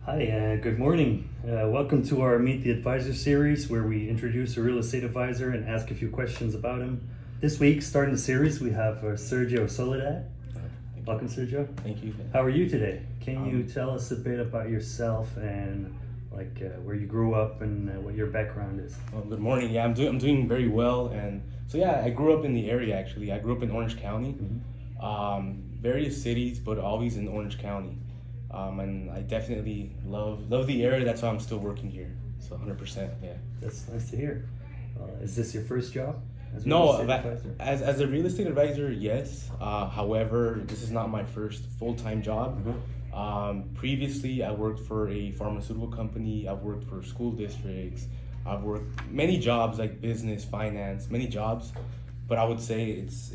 Hi, good morning. Welcome to our Meet the Advisor series where we introduce a real estate advisor and ask a few questions about him. This week, starting the series, we have Sergio Soledad. Welcome, Sergio. Thank you. How are you today? Can you tell us a bit about yourself and where you grew up and what your background is? Well, good morning. Yeah, I'm doing very well, and so yeah, I grew up in the area actually. I grew up in Orange County, various cities, but always in Orange County. And I definitely love the area. That's why I'm still working here. So 100%. Yeah. That's nice to hear. Is this your first job? No, as a real estate advisor, yes. However, this is not my first full-time job. Previously, I worked for a pharmaceutical company. I've worked for school districts. I've worked many jobs like business, finance, many jobs. But I would say it's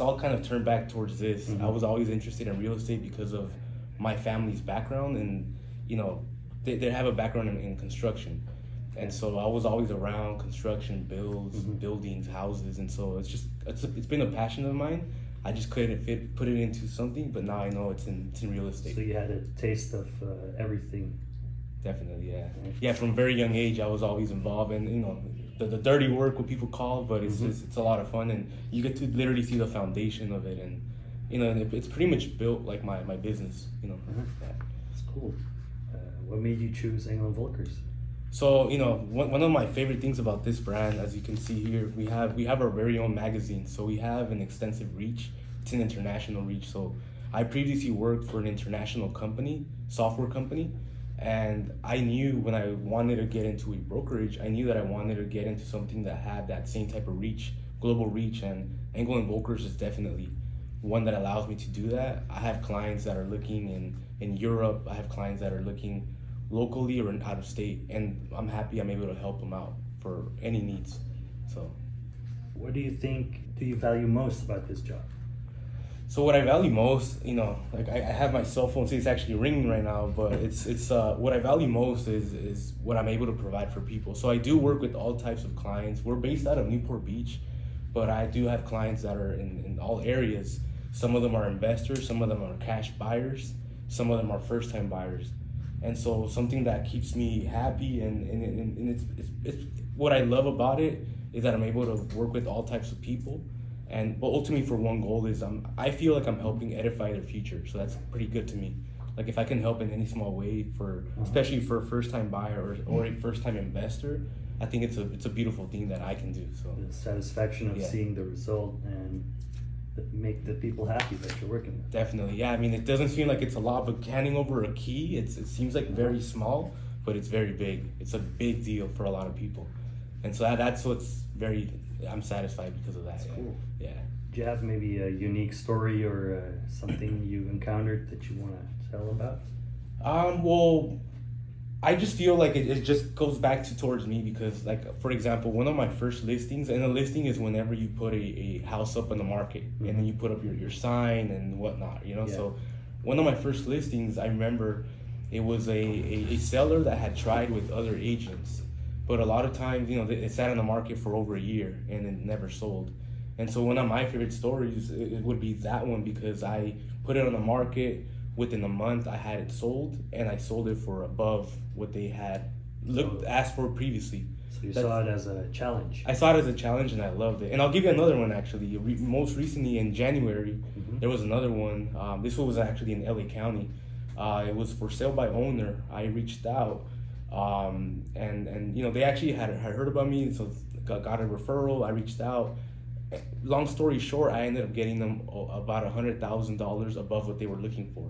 all kind of turned back towards this. I was always interested in real estate because of my family's background, and they have a background in construction. And so I was always around construction, buildings, houses, and so it's been a passion of mine. I just couldn't put it into something, but now I know it's in real estate. So you had a taste of everything. Definitely, yeah. Yeah, from a very young age, I was always involved in the dirty work, what people call, but it's a lot of fun, and you get to literally see the foundation of it, and it's pretty much built like my business. Yeah. That's cool. What made you choose Engel Völkers? So one of my favorite things about this brand, as you can see here, we have our very own magazine. So we have an extensive reach. It's an international reach. So I previously worked for an international company, software company, and I knew when I wanted to get into a brokerage, I knew that I wanted to get into something that had that same type of reach, global reach, and Engel Völkers is definitely one that allows me to do that. I have clients that are looking in Europe. I have clients that are looking locally or out of state, and I'm happy I'm able to help them out for any needs. So what do you value most about this job? So what I value most, I have my cell phone, so it's actually ringing right now, but it's what I value most is what I'm able to provide for people. So I do work with all types of clients. We're based out of Newport Beach, but I do have clients that are in all areas. Some of them are investors, some of them are cash buyers, some of them are first-time buyers. And so something that keeps me happy and it's what I love about it is that I'm able to work with all types of people. But ultimately for one goal is I feel like I'm helping edify their future. So that's pretty good to me. Like if I can help in any small way especially for a first-time buyer or a first-time investor, I think it's a beautiful thing that I can do. So the satisfaction of seeing the result and make the people happy that you're working with. Definitely, yeah. I mean, it doesn't seem like it's a lot, but handing over a key, it seems like very small, but it's very big. It's a big deal for a lot of people, and so that's what's I'm satisfied because of that. That's cool. Yeah. Do you have maybe a unique story or something you encountered that you want to tell about? Well, I just feel like it just goes back towards me because, like, for example, one of my first listings, and a listing is whenever you put a house up on the market and then you put up your sign and whatnot, So one of my first listings, I remember it was a seller that had tried with other agents, but a lot of times, it sat on the market for over a year and it never sold. And so one of my favorite stories, it would be that one because I put it on the market. Within a month, I had it sold, and I sold it for above what they had asked for previously. So you saw it as a challenge. I saw it as a challenge, and I loved it. And I'll give you another one, actually. Most recently, in January, there was another one. This one was actually in LA County. It was for sale by owner. I reached out, and they actually had heard about me, so got a referral. I reached out. Long story short, I ended up getting them about $100,000 above what they were looking for,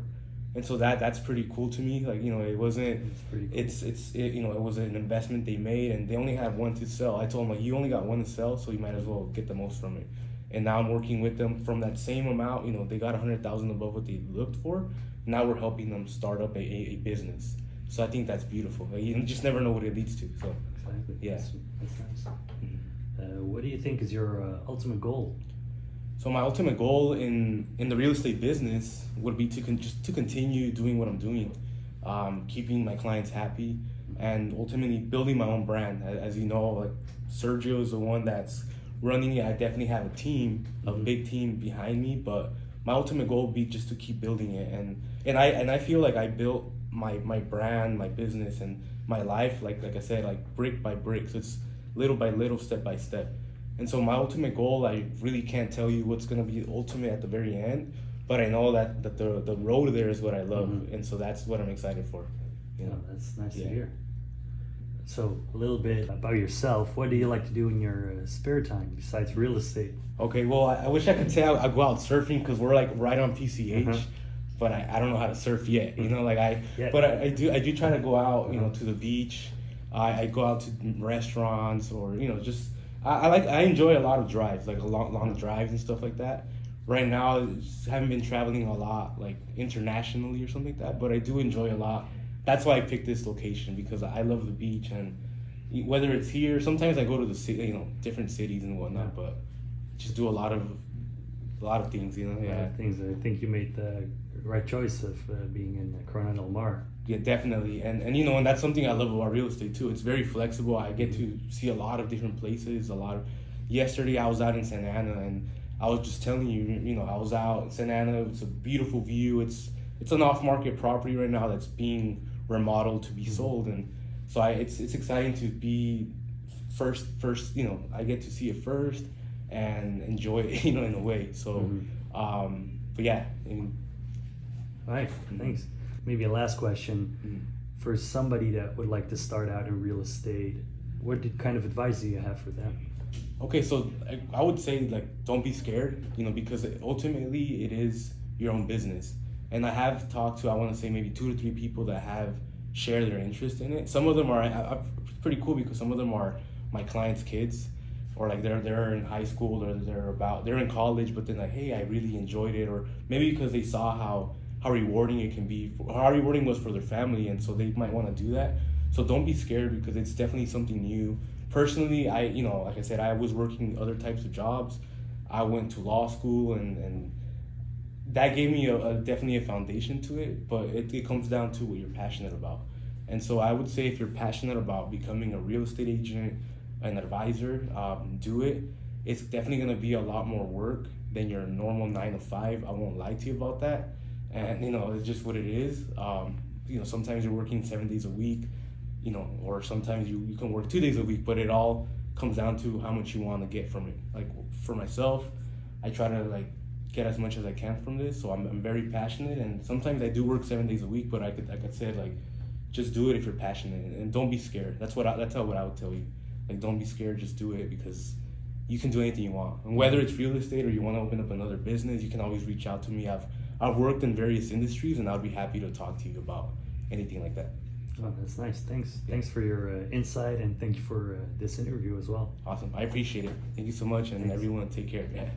and so that's pretty cool to me. Like it wasn't. It's pretty cool. It was an investment they made, and they only had one to sell. I told them like you only got one to sell, so you might as well get the most from it. And now I'm working with them from that same amount. They got $100,000 above what they looked for. Now we're helping them start up a business. So I think that's beautiful. Like, you just never know what it leads to. So exactly. Yeah, that's nice. What do you think is your ultimate goal? So my ultimate goal in the real estate business would be to continue doing what I'm doing, keeping my clients happy, and ultimately building my own brand. As you know, like Sergio is the one that's running it. I definitely have a team, a big team behind me, but my ultimate goal would be just to keep building it. And I feel like I built my brand, my business, and my life, like I said, like brick by brick. So it's little by little, step by step. And so my ultimate goal, I really can't tell you what's gonna be ultimate at the very end, but I know that the road there is what I love, and so that's what I'm excited for. You know? That's nice to hear. So a little bit about yourself. What do you like to do in your spare time besides real estate? Okay, well, I wish I could say I go out surfing because we're like right on PCH, but I don't know how to surf yet. You know, like but I do try to go out, you know, to the beach. I go out to restaurants, or you know, just I enjoy a lot of drives, like long drives and stuff like that. Right now, haven't been traveling a lot, like internationally or something like that, but I do enjoy a lot. That's why I picked this location, because I love the beach, and whether it's here, sometimes I go to the city, you know, different cities and whatnot, but just do a lot of things, you know. Yeah, things. I think you made the right choice of being in Corona del Mar. Yeah, definitely, and you know, and that's something I love about real estate too. It's very flexible. I get to see a lot of different places. Yesterday I was out in Santa Ana, and I was just telling you, you know, I was out in Santa Ana. It's a beautiful view. It's an off-market property right now that's being remodeled to be sold, and so it's exciting to be first. You know, I get to see it first and enjoy it, you know, in a way. So, but yeah. All right, thanks. Maybe a last question for somebody that would like to start out in real estate. What kind of advice do you have for them? Okay, so I would say, like, don't be scared, you know, because ultimately it is your own business. And I have talked to, I want to say, maybe 2 to 3 people that have shared their interest in it. Some of them are pretty cool, because some of them are my clients' kids, or like they're in high school, or they're in college, but then like, hey, I really enjoyed it, or maybe because they saw how rewarding it can be, how rewarding it was for their family, and so they might want to do that. So don't be scared, because it's definitely something new. Personally, you know, like I said, I was working other types of jobs. I went to law school, and that gave me definitely a foundation to it, but it comes down to what you're passionate about. And so I would say, if you're passionate about becoming a real estate agent, an advisor, do it. It's definitely going to be a lot more work than your normal 9 to 5. I won't lie to you about that. And, you know, it's just what it is. You know, sometimes you're working 7 days a week, you know, or sometimes you can work 2 days a week, but it all comes down to how much you want to get from it. Like, for myself, I try to, like, get as much as I can from this. So I'm very passionate, and sometimes I do work 7 days a week, but like I said, like, just do it if you're passionate, and don't be scared. That's what I would tell you. Like, don't be scared, just do it, because you can do anything you want. And whether it's real estate or you want to open up another business, you can always reach out to me. I've worked in various industries, and I'll be happy to talk to you about anything like that. Oh, that's nice. Thanks for your insight, and thank you for this interview as well. Awesome. I appreciate it. Thank you so much, and everyone, take care. Yeah.